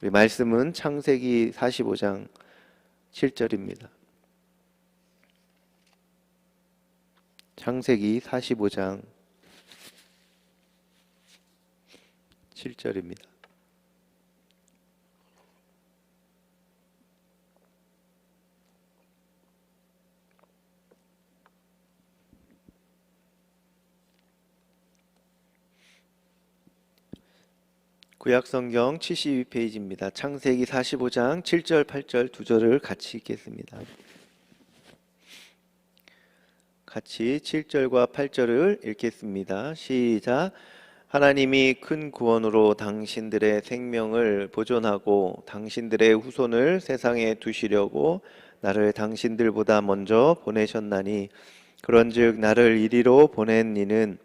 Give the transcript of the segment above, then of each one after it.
우리 말씀은 창세기 45장 7절입니다. 창세기 45장 7절입니다. 구약성경 72페이지입니다. 창세기 45장 7절, 8절 두 절을 같이 읽겠습니다. 같이 7절과 8절을 읽겠습니다. 시작. 하나님이 큰 구원으로 당신들의 생명을 보존하고 당신들의 후손을 세상에 두시려고 나를 당신들보다 먼저 보내셨나니 그런즉 나를 이리로 보낸 이는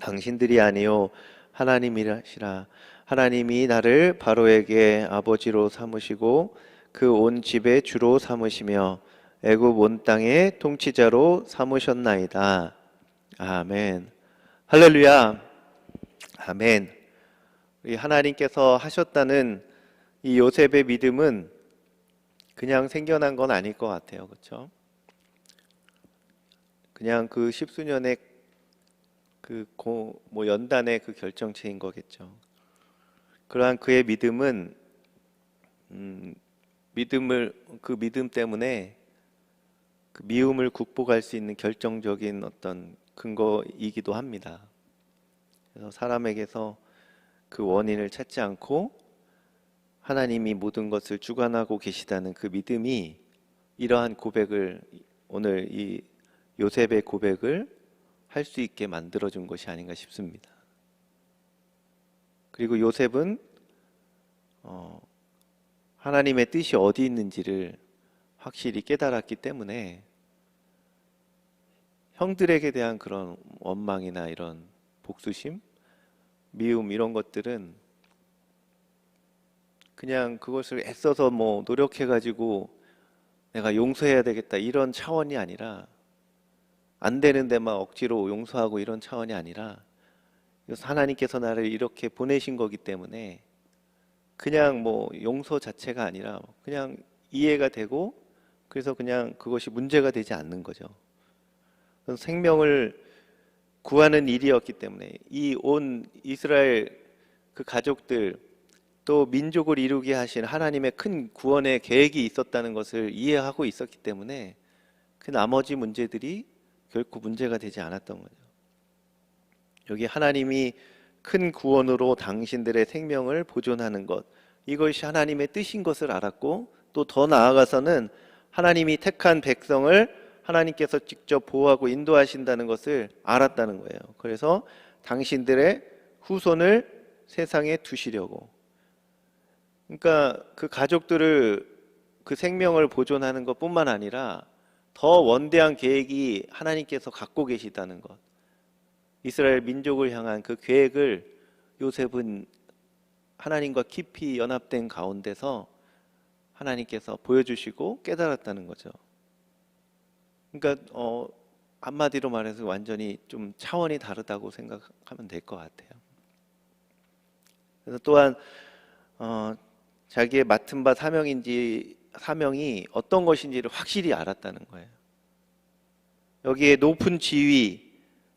당신들이 아니요 하나님이시라. 하나님이 나를 바로에게 아버지로 삼으시고 그 온 집의 주로 삼으시며 애굽 온 땅의 통치자로 삼으셨나이다. 아멘. 할렐루야. 아멘. 우리 하나님께서 하셨다는 이 요셉의 믿음은 그냥 생겨난 건 아닐 것 같아요. 그렇죠? 그냥 그 십수년의 연단의 그 결정체인 거겠죠. 그러한 그의 믿음은 그 믿음 때문에 그 미움을 극복할 수 있는 결정적인 어떤 근거이기도 합니다. 그래서 사람에게서 그 원인을 찾지 않고 하나님이 모든 것을 주관하고 계시다는 그 믿음이 이러한 고백을, 오늘 이 요셉의 고백을 할 수 있게 만들어준 것이 아닌가 싶습니다. 그리고 요셉은 하나님의 뜻이 어디 있는지를 확실히 깨달았기 때문에 형들에게 대한 그런 원망이나 이런 복수심, 미움 이런 것들은 그냥 그것을 애써서 노력해가지고 내가 용서해야 되겠다 이런 차원이 아니라, 안 되는데 막 억지로 용서하고 이런 차원이 아니라, 하나님께서 나를 이렇게 보내신 거기 때문에 그냥 용서 자체가 아니라 그냥 이해가 되고, 그래서 그냥 그것이 문제가 되지 않는 거죠. 생명을 구하는 일이었기 때문에 이 온 이스라엘 그 가족들 또 민족을 이루게 하신 하나님의 큰 구원의 계획이 있었다는 것을 이해하고 있었기 때문에 그 나머지 문제들이 결코 문제가 되지 않았던 거죠. 여기 하나님이 큰 구원으로 당신들의 생명을 보존하는 것, 이것이 하나님의 뜻인 것을 알았고, 또 더 나아가서는 하나님이 택한 백성을 하나님께서 직접 보호하고 인도하신다는 것을 알았다는 거예요. 그래서 당신들의 후손을 세상에 두시려고, 그러니까 그 가족들을, 그 생명을 보존하는 것뿐만 아니라 더 원대한 계획이 하나님께서 갖고 계시다는 것, 이스라엘 민족을 향한 그 계획을 요셉은 하나님과 깊이 연합된 가운데서 하나님께서 보여주시고 깨달았다는 거죠. 그러니까 한마디로 말해서 완전히 좀 차원이 다르다고 생각하면 될 것 같아요. 그래서 또한 자기의 맡은 바 사명이 어떤 것인지를 확실히 알았다는 거예요. 여기에 높은 지위,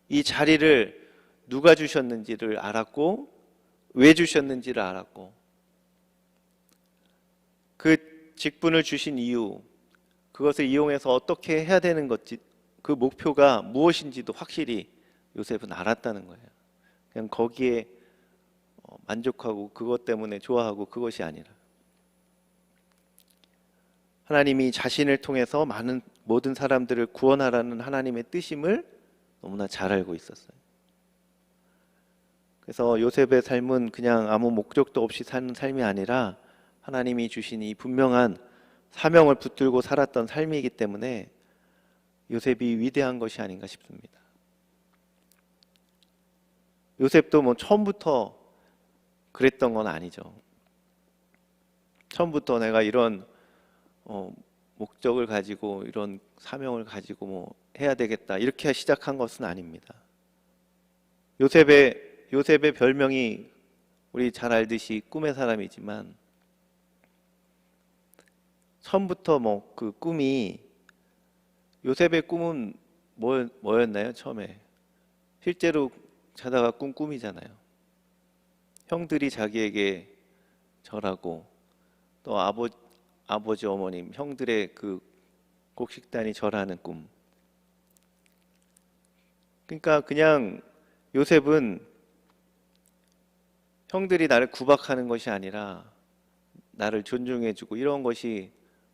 이 자리를 누가 주셨는지를 알았고, 왜 주셨는지를 알았고, 그 직분을 주신 이유, 그것을 이용해서 어떻게 해야 되는 건지, 그 목표가 무엇인지도 확실히 요셉은 알았다는 거예요. 그냥 거기에 만족하고 그것 때문에 좋아하고 그것이 아니라, 하나님이 자신을 통해서 모든 사람들을 구원하라는 하나님의 뜻임을 너무나 잘 알고 있었어요. 그래서 요셉의 삶은 그냥 아무 목적도 없이 사는 삶이 아니라 하나님이 주신 이 분명한 사명을 붙들고 살았던 삶이기 때문에 요셉이 위대한 것이 아닌가 싶습니다. 요셉도 처음부터 그랬던 건 아니죠. 처음부터 내가 이런 목적을 가지고 이런 사명을 가지고 해야 되겠다 이렇게 시작한 것은 아닙니다. 요셉의 별명이 우리 잘 알듯이 꿈의 사람이지만 처음부터 뭐 그 꿈이 요셉의 꿈은 뭐였나요? 처음에 실제로 자다가 꾼 꿈이잖아요. 형들이 자기에게 절하고 또 아버지 어머님 형들의 그 곡식단이 절하는 꿈. 그러니까 그냥 요셉은 형들이 나를 구박하는 것이 아니라 나를 존중해주고 이런 것이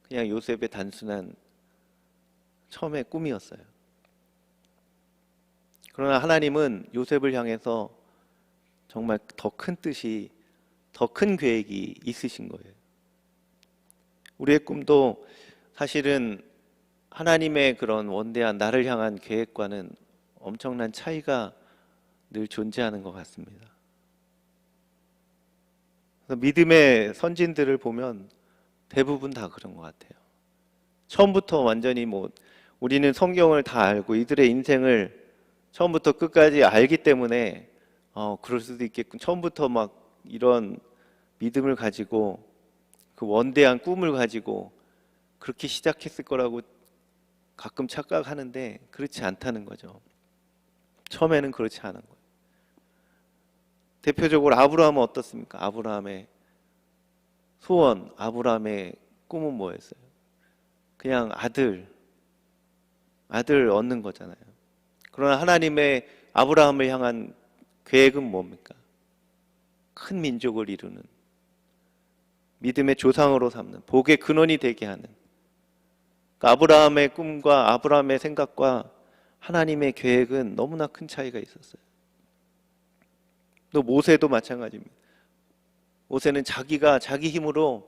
그냥 요셉의 단순한 처음의 꿈이었어요. 그러나 하나님은 요셉을 향해서 정말 더 큰 뜻이, 더 큰 계획이 있으신 거예요. 우리의 꿈도 사실은 하나님의 그런 원대한 나를 향한 계획과는 엄청난 차이가 늘 존재하는 것 같습니다. 그래서 믿음의 선진들을 보면 대부분 다 그런 것 같아요. 처음부터 완전히 뭐 우리는 성경을 다 알고 이들의 인생을 처음부터 끝까지 알기 때문에 그럴 수도 있겠군. 처음부터 막 이런 믿음을 가지고 그 원대한 꿈을 가지고 그렇게 시작했을 거라고 가끔 착각하는데 그렇지 않다는 거죠. 처음에는 그렇지 않은 거예요. 대표적으로 아브라함은 어떻습니까? 아브라함의 소원, 아브라함의 꿈은 뭐였어요? 그냥 아들 얻는 거잖아요. 그러나 하나님의 아브라함을 향한 계획은 뭡니까? 큰 민족을 이루는, 믿음의 조상으로 삼는, 복의 근원이 되게 하는. 그러니까 아브라함의 꿈과 아브라함의 생각과 하나님의 계획은 너무나 큰 차이가 있었어요. 또 모세도 마찬가지입니다. 모세는 자기가 자기 힘으로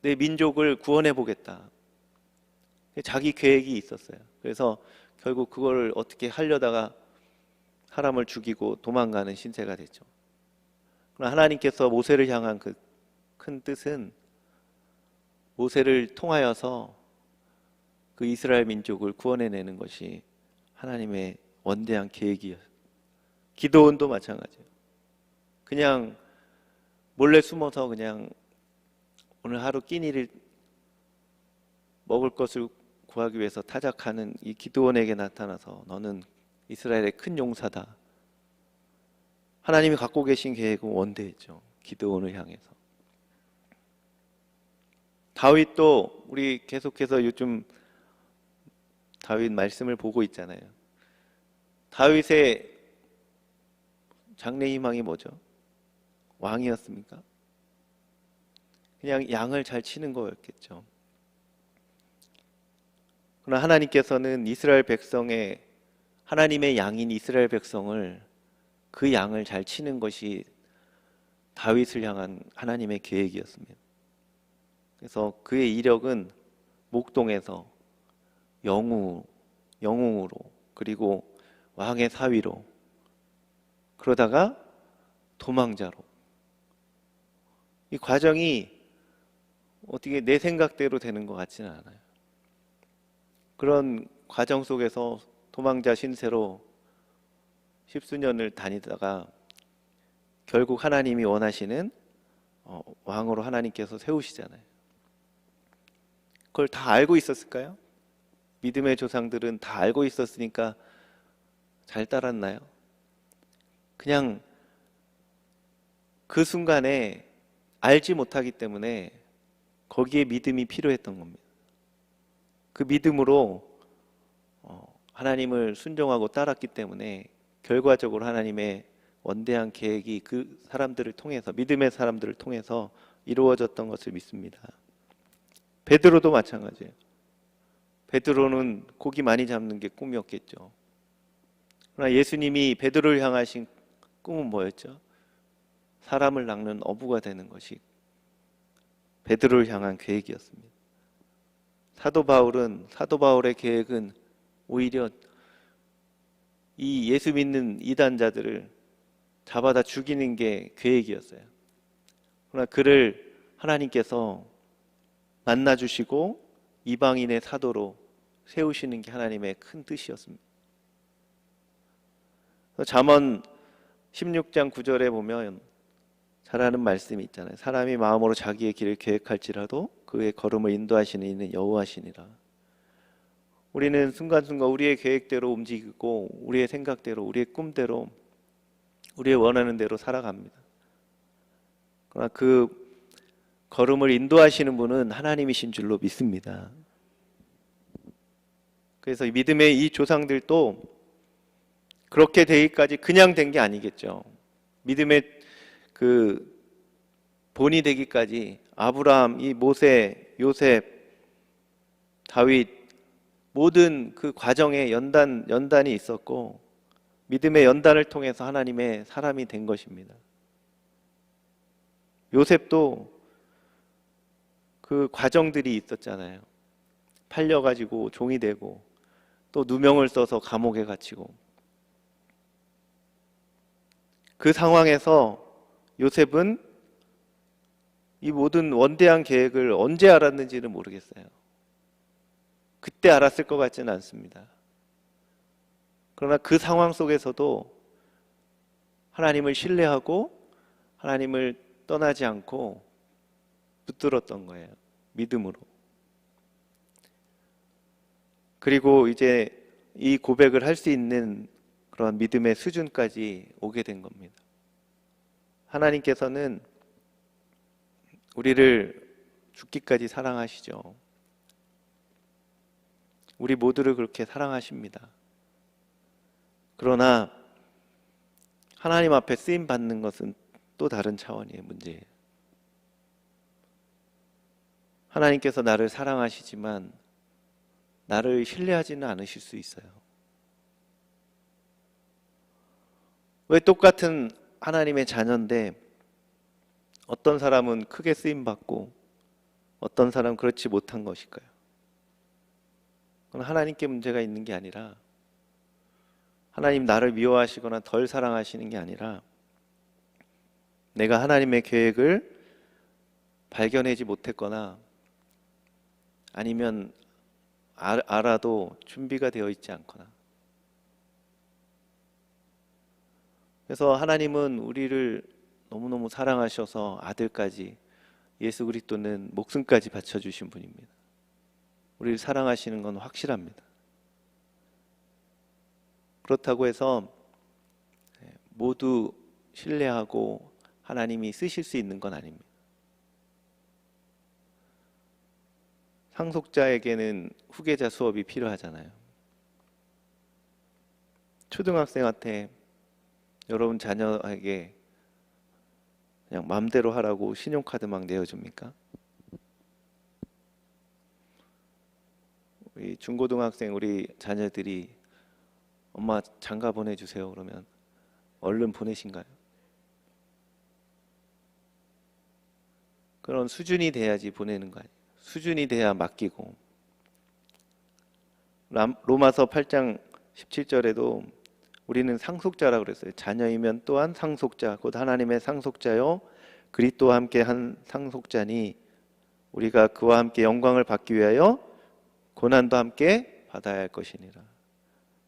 내 민족을 구원해 보겠다. 자기 계획이 있었어요. 그래서 결국 그걸 어떻게 하려다가 사람을 죽이고 도망가는 신세가 됐죠. 그러나 하나님께서 모세를 향한 그 큰 뜻은 모세를 통하여서 그 이스라엘 민족을 구원해내는 것이 하나님의 원대한 계획이었어요. 기드온도 마찬가지예요. 그냥 몰래 숨어서 그냥 오늘 하루 끼니를 먹을 것을 구하기 위해서 타작하는 이 기드온에게 나타나서 너는 이스라엘의 큰 용사다. 하나님이 갖고 계신 계획은 원대했죠. 기드온을 향해서. 다윗도 우리 계속해서 요즘 다윗 말씀을 보고 있잖아요. 다윗의 장래 희망이 뭐죠? 왕이었습니까? 그냥 양을 잘 치는 거였겠죠. 그러나 하나님께서는 이스라엘 백성의 하나님의 양인 이스라엘 백성을 그 양을 잘 치는 것이 다윗을 향한 하나님의 계획이었습니다. 그래서 그의 이력은 목동에서 영웅으로 그리고 왕의 사위로 그러다가 도망자로 이 과정이 어떻게 내 생각대로 되는 것 같지는 않아요. 그런 과정 속에서 도망자 신세로 십수년을 다니다가 결국 하나님이 원하시는 왕으로 하나님께서 세우시잖아요. 그걸 다 알고 있었을까요? 믿음의 조상들은 다 알고 있었으니까 잘 따랐나요? 그냥 그 순간에 알지 못하기 때문에 거기에 믿음이 필요했던 겁니다. 그 믿음으로 하나님을 순종하고 따랐기 때문에 결과적으로 하나님의 원대한 계획이 그 사람들을 통해서 믿음의 사람들을 통해서 이루어졌던 것을 믿습니다. 베드로도 마찬가지예요. 베드로는 고기 많이 잡는 게 꿈이었겠죠. 그러나 예수님이 베드로를 향하신 꿈은 뭐였죠? 사람을 낚는 어부가 되는 것이 베드로를 향한 계획이었습니다. 사도 바울의 계획은 오히려 이 예수 믿는 이단자들을 잡아다 죽이는 게 계획이었어요. 그러나 그를 하나님께서 만나주시고 이방인의 사도로 세우시는 게 하나님의 큰 뜻이었습니다. 잠언 16장 9절에 보면 잘하는 말씀이 있잖아요. 사람이 마음으로 자기의 길을 계획할지라도 그의 걸음을 인도하시는 이는 여호와시니라. 우리는 순간순간 우리의 계획대로 움직이고 우리의 생각대로, 우리의 꿈대로, 우리의 원하는 대로 살아갑니다. 그러나 그 걸음을 인도하시는 분은 하나님이신 줄로 믿습니다. 그래서 믿음의 이 조상들도 그렇게 되기까지 그냥 된 게 아니겠죠. 믿음의 그 본이 되기까지 아브라함, 이 모세, 요셉, 다윗 모든 그 과정에 연단이 있었고 믿음의 연단을 통해서 하나님의 사람이 된 것입니다. 요셉도 그 과정들이 있었잖아요. 팔려가지고 종이 되고 또 누명을 써서 감옥에 갇히고 그 상황에서 요셉은 이 모든 원대한 계획을 언제 알았는지는 모르겠어요. 그때 알았을 것 같지는 않습니다. 그러나 그 상황 속에서도 하나님을 신뢰하고 하나님을 떠나지 않고 붙들었던 거예요. 믿음으로. 그리고 이제 이 고백을 할 수 있는 그런 믿음의 수준까지 오게 된 겁니다. 하나님께서는 우리를 죽기까지 사랑하시죠. 우리 모두를 그렇게 사랑하십니다. 그러나 하나님 앞에 쓰임 받는 것은 또 다른 차원의 문제예요. 하나님께서 나를 사랑하시지만 나를 신뢰하지는 않으실 수 있어요. 왜 똑같은 하나님의 자녀인데 어떤 사람은 크게 쓰임 받고 어떤 사람은 그렇지 못한 것일까요? 그건 하나님께 문제가 있는 게 아니라 하나님 나를 미워하시거나 덜 사랑하시는 게 아니라 내가 하나님의 계획을 발견하지 못했거나 아니면 알아도 준비가 되어 있지 않거나. 그래서 하나님은 우리를 너무너무 사랑하셔서 아들까지, 예수 그리스도는 목숨까지 바쳐주신 분입니다. 우리를 사랑하시는 건 확실합니다. 그렇다고 해서 모두 신뢰하고 하나님이 쓰실 수 있는 건 아닙니다. 상속자에게는 후계자 수업이 필요하잖아요. 초등학생한테 여러분 자녀에게 그냥 마음대로 하라고 신용카드 막 내어줍니까? 우리 중고등학생 우리 자녀들이 엄마 장가 보내주세요 그러면 얼른 보내신가요? 그런 수준이 돼야지 보내는 거 아니에요. 수준이 돼야 맡기고. 로마서 8장 17절에도 우리는 상속자라고 그랬어요. 자녀이면 또한 상속자, 곧 하나님의 상속자요 그리스도와 함께 한 상속자니 우리가 그와 함께 영광을 받기 위하여 고난도 함께 받아야 할 것이니라.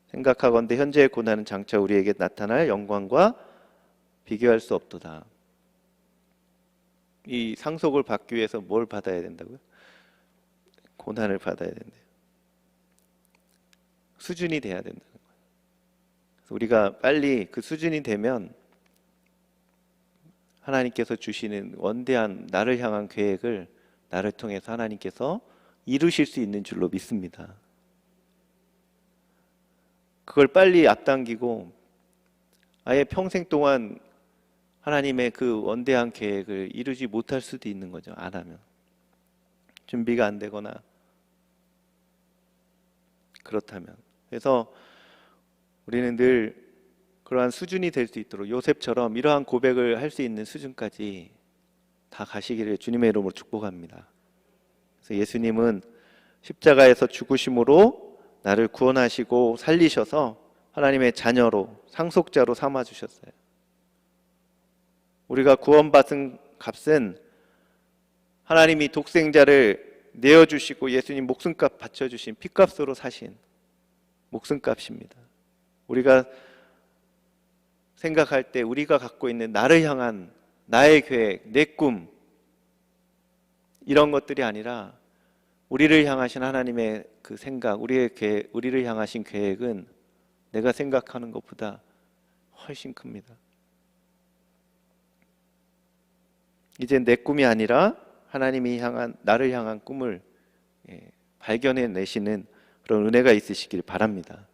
생각하건대 현재의 고난은 장차 우리에게 나타날 영광과 비교할 수 없도다. 이 상속을 받기 위해서 뭘 받아야 된다고요? 고난을 받아야 된대요. 수준이 돼야 된다는 거예요. 그래서 우리가 빨리 그 수준이 되면 하나님께서 주시는 원대한 나를 향한 계획을 나를 통해서 하나님께서 이루실 수 있는 줄로 믿습니다. 그걸 빨리 앞당기고 아예 평생 동안 하나님의 그 원대한 계획을 이루지 못할 수도 있는 거죠. 안 하면. 준비가 안 되거나 그렇다면. 그래서 우리는 늘 그러한 수준이 될 수 있도록 요셉처럼 이러한 고백을 할 수 있는 수준까지 다 가시기를 주님의 이름으로 축복합니다. 그래서 예수님은 십자가에서 죽으심으로 나를 구원하시고 살리셔서 하나님의 자녀로 상속자로 삼아 주셨어요. 우리가 구원받은 값은 하나님이 독생자를 내어주시고 예수님 목숨값 바쳐주신 피값으로 사신 목숨값입니다. 우리가 생각할 때 우리가 갖고 있는 나를 향한 나의 계획, 내 꿈, 이런 것들이 아니라 우리를 향하신 하나님의 그 생각, 우리를 향하신 계획은 내가 생각하는 것보다 훨씬 큽니다. 이제 내 꿈이 아니라 하나님이 나를 향한 꿈을 발견해 내시는 그런 은혜가 있으시길 바랍니다.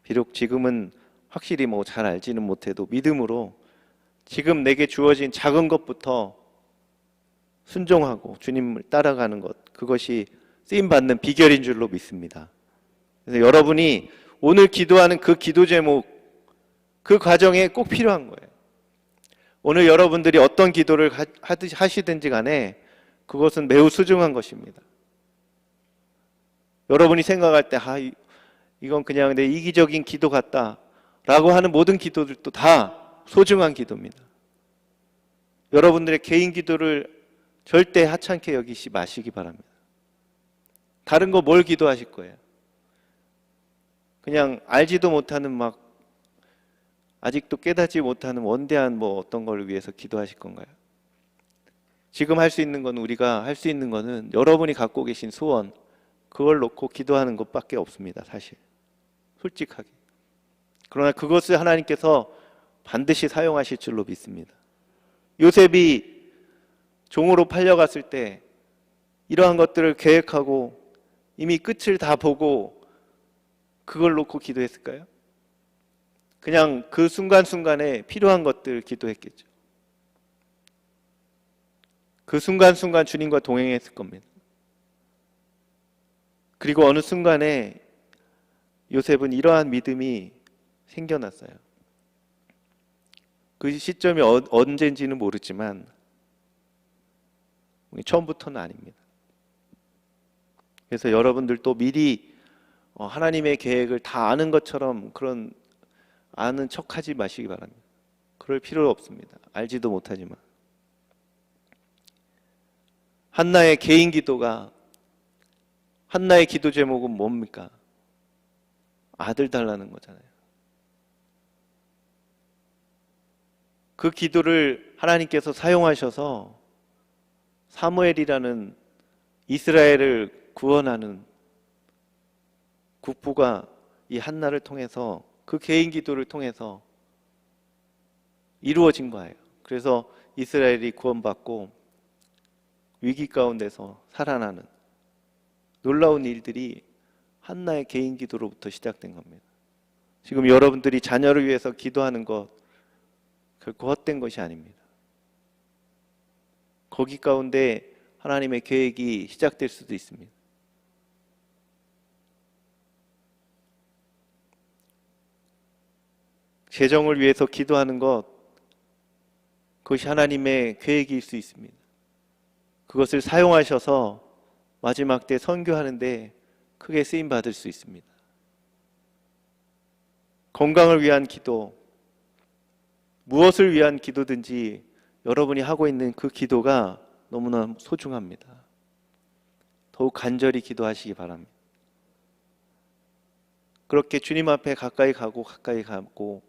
비록 지금은 확실히 잘 알지는 못해도 믿음으로 지금 내게 주어진 작은 것부터 순종하고 주님을 따라가는 것, 그것이 쓰임받는 비결인 줄로 믿습니다. 그래서 여러분이 오늘 기도하는 그 기도 제목, 그 과정에 꼭 필요한 거예요. 오늘 여러분들이 어떤 기도를 하시든지 간에 그것은 매우 소중한 것입니다. 여러분이 생각할 때 이건 그냥 내 이기적인 기도 같다 라고 하는 모든 기도들도 다 소중한 기도입니다. 여러분들의 개인 기도를 절대 하찮게 여기지 마시기 바랍니다. 다른 거 뭘 기도하실 거예요? 그냥 알지도 못하는 아직도 깨닫지 못하는 원대한 어떤 걸 위해서 기도하실 건가요? 지금 할 수 있는 건, 우리가 할 수 있는 거는 여러분이 갖고 계신 소원, 그걸 놓고 기도하는 것밖에 없습니다. 사실 솔직하게. 그러나 그것을 하나님께서 반드시 사용하실 줄로 믿습니다. 요셉이 종으로 팔려갔을 때 이러한 것들을 계획하고 이미 끝을 다 보고 그걸 놓고 기도했을까요? 그냥 그 순간순간에 필요한 것들 기도했겠죠. 그 순간순간 주님과 동행했을 겁니다. 그리고 어느 순간에 요셉은 이러한 믿음이 생겨났어요. 그 시점이 언제인지는 모르지만 처음부터는 아닙니다. 그래서 여러분들도 미리 하나님의 계획을 다 아는 것처럼 그런 아는 척하지 마시기 바랍니다. 그럴 필요 없습니다. 알지도 못하지만. 한나의 개인 기도가, 한나의 기도 제목은 뭡니까? 아들 달라는 거잖아요. 그 기도를 하나님께서 사용하셔서 사무엘이라는 이스라엘을 구원하는 국부가 이 한나를 통해서, 그 개인 기도를 통해서 이루어진 거예요. 그래서 이스라엘이 구원받고 위기 가운데서 살아나는 놀라운 일들이 한나의 개인 기도로부터 시작된 겁니다. 지금 여러분들이 자녀를 위해서 기도하는 것 결코 헛된 것이 아닙니다. 거기 가운데 하나님의 계획이 시작될 수도 있습니다. 재정을 위해서 기도하는 것, 그것이 하나님의 계획일 수 있습니다. 그것을 사용하셔서 마지막 때 선교하는데 크게 쓰임 받을 수 있습니다. 건강을 위한 기도, 무엇을 위한 기도든지 여러분이 하고 있는 그 기도가 너무나 소중합니다. 더욱 간절히 기도하시기 바랍니다. 그렇게 주님 앞에 가까이 가고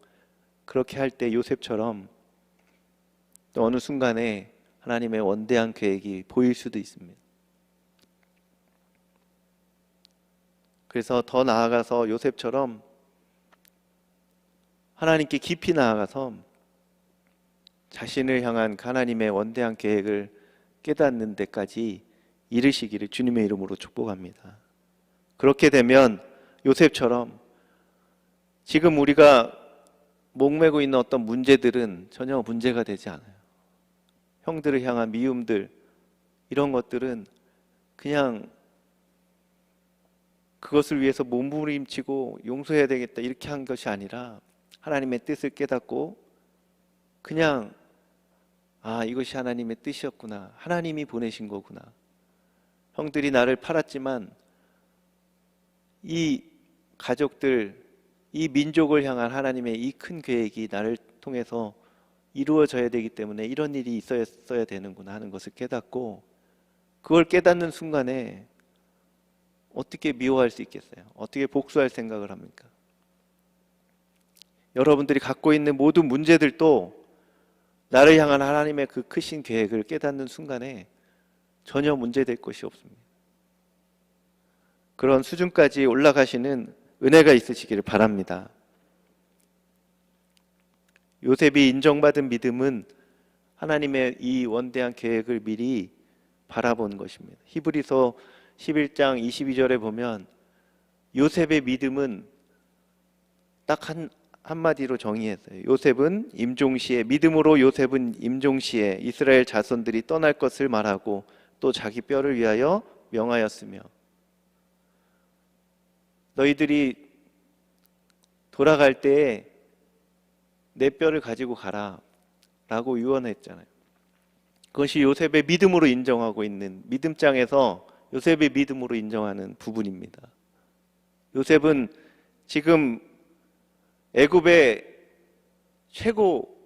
그렇게 할 때 요셉처럼 또 어느 순간에 하나님의 원대한 계획이 보일 수도 있습니다. 그래서 더 나아가서 요셉처럼 하나님께 깊이 나아가서 자신을 향한 하나님의 원대한 계획을 깨닫는 데까지 이르시기를 주님의 이름으로 축복합니다. 그렇게 되면 요셉처럼 지금 우리가 목매고 있는 어떤 문제들은 전혀 문제가 되지 않아요. 형들을 향한 미움들, 이런 것들은 그냥 그것을 위해서 몸부림치고 용서해야 되겠다 이렇게 한 것이 아니라 하나님의 뜻을 깨닫고 그냥 이것이 하나님의 뜻이었구나, 하나님이 보내신 거구나, 형들이 나를 팔았지만 이 가족들, 이 민족을 향한 하나님의 이 큰 계획이 나를 통해서 이루어져야 되기 때문에 이런 일이 있어야 되는구나 하는 것을 깨닫고, 그걸 깨닫는 순간에 어떻게 미워할 수 있겠어요? 어떻게 복수할 생각을 합니까? 여러분들이 갖고 있는 모든 문제들도 나를 향한 하나님의 그 크신 계획을 깨닫는 순간에 전혀 문제될 것이 없습니다. 그런 수준까지 올라가시는 은혜가 있으시기를 바랍니다. 요셉이 인정받은 믿음은 하나님의 이 원대한 계획을 미리 바라본 것입니다. 히브리서 11장 22절에 보면 요셉의 믿음은 딱 한마디로 정의했어요. 요셉은 임종시에, 믿음으로 요셉은 임종시에 이스라엘 자손들이 떠날 것을 말하고 또 자기 뼈를 위하여 명하였으며, 너희들이 돌아갈 때에 내 뼈를 가지고 가라 라고 유언했잖아요. 그것이 요셉의 믿음으로 인정하고 있는, 믿음장에서 요셉의 믿음으로 인정하는 부분입니다. 요셉은 지금 애굽의 최고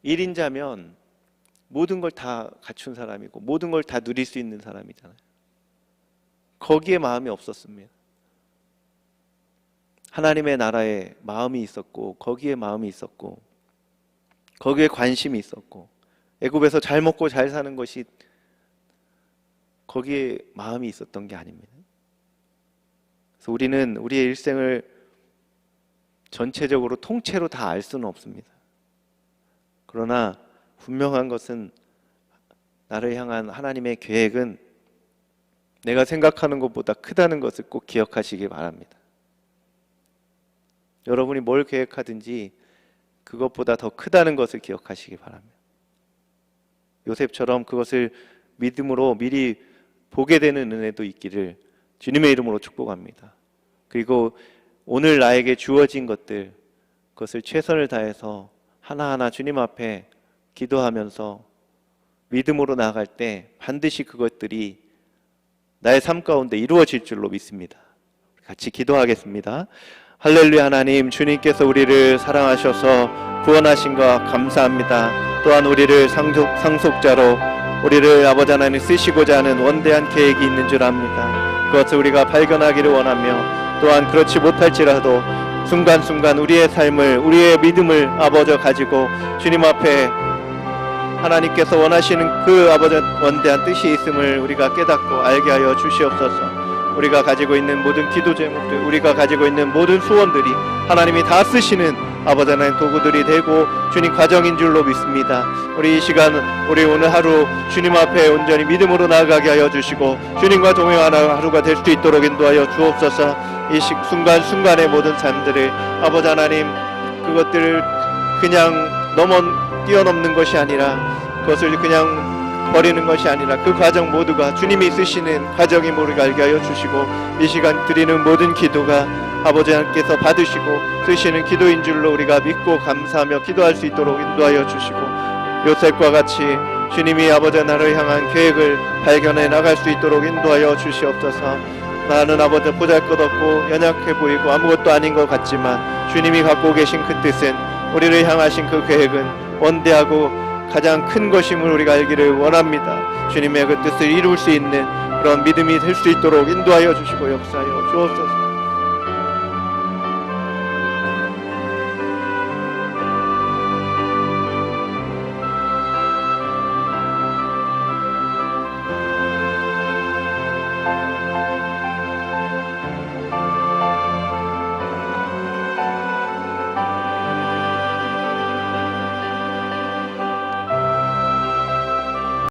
1인자면 모든 걸 다 갖춘 사람이고 모든 걸 다 누릴 수 있는 사람이잖아요. 거기에 마음이 없었습니다. 하나님의 나라에 마음이 있었고 거기에 마음이 있었고 거기에 관심이 있었고 애굽에서 잘 먹고 잘 사는 것이 거기에 마음이 있었던 게 아닙니다. 그래서 우리는 우리의 일생을 전체적으로 통째로 다 알 수는 없습니다. 그러나 분명한 것은 나를 향한 하나님의 계획은 내가 생각하는 것보다 크다는 것을 꼭 기억하시기 바랍니다. 여러분이 뭘 계획하든지 그것보다 더 크다는 것을 기억하시기 바랍니다. 요셉처럼 그것을 믿음으로 미리 보게 되는 은혜도 있기를 주님의 이름으로 축복합니다. 그리고 오늘 나에게 주어진 것들, 그것을 최선을 다해서 하나하나 주님 앞에 기도하면서 믿음으로 나아갈 때 반드시 그것들이 나의 삶 가운데 이루어질 줄로 믿습니다. 같이 기도하겠습니다. 할렐루야. 하나님, 주님께서 우리를 사랑하셔서 구원하신 것 감사합니다. 또한 우리를 상속자로 우리를 아버지 하나님 쓰시고자 하는 원대한 계획이 있는 줄 압니다. 그것을 우리가 발견하기를 원하며, 또한 그렇지 못할지라도 순간순간 우리의 삶을, 우리의 믿음을 아버지 가지고 주님 앞에 하나님께서 원하시는 그 아버지 원대한 뜻이 있음을 우리가 깨닫고 알게 하여 주시옵소서. 우리가 가지고 있는 모든 기도 제목들, 우리가 가지고 있는 모든 소원들이 하나님이 다 쓰시는 아버지 하나님 도구들이 되고 주님 과정인 줄로 믿습니다. 우리 이 시간, 우리 오늘 하루 주님 앞에 온전히 믿음으로 나아가게 하여 주시고 주님과 동행하는 하루가 될 수 있도록 인도하여 주옵소서. 이 순간순간의 모든 삶들을 아버지 하나님, 그것들을 그냥 뛰어넘는 것이 아니라, 그것을 그냥 버리는 것이 아니라 그 과정 모두가 주님이 쓰시는 과정이 모르게 알게 하여 주시고, 이 시간 드리는 모든 기도가 아버지 하나님께서 받으시고 쓰시는 기도인 줄로 우리가 믿고 감사하며 기도할 수 있도록 인도하여 주시고, 요셉과 같이 주님이 아버지 나를 향한 계획을 발견해 나갈 수 있도록 인도하여 주시옵소서. 나는 아버지 보잘것없고 연약해 보이고 아무것도 아닌 것 같지만 주님이 갖고 계신 그 뜻은, 우리를 향하신 그 계획은 원대하고 가장 큰 것임을 우리가 알기를 원합니다. 주님의 그 뜻을 이룰 수 있는 그런 믿음이 될 수 있도록 인도하여 주시고 역사하여 주옵소서.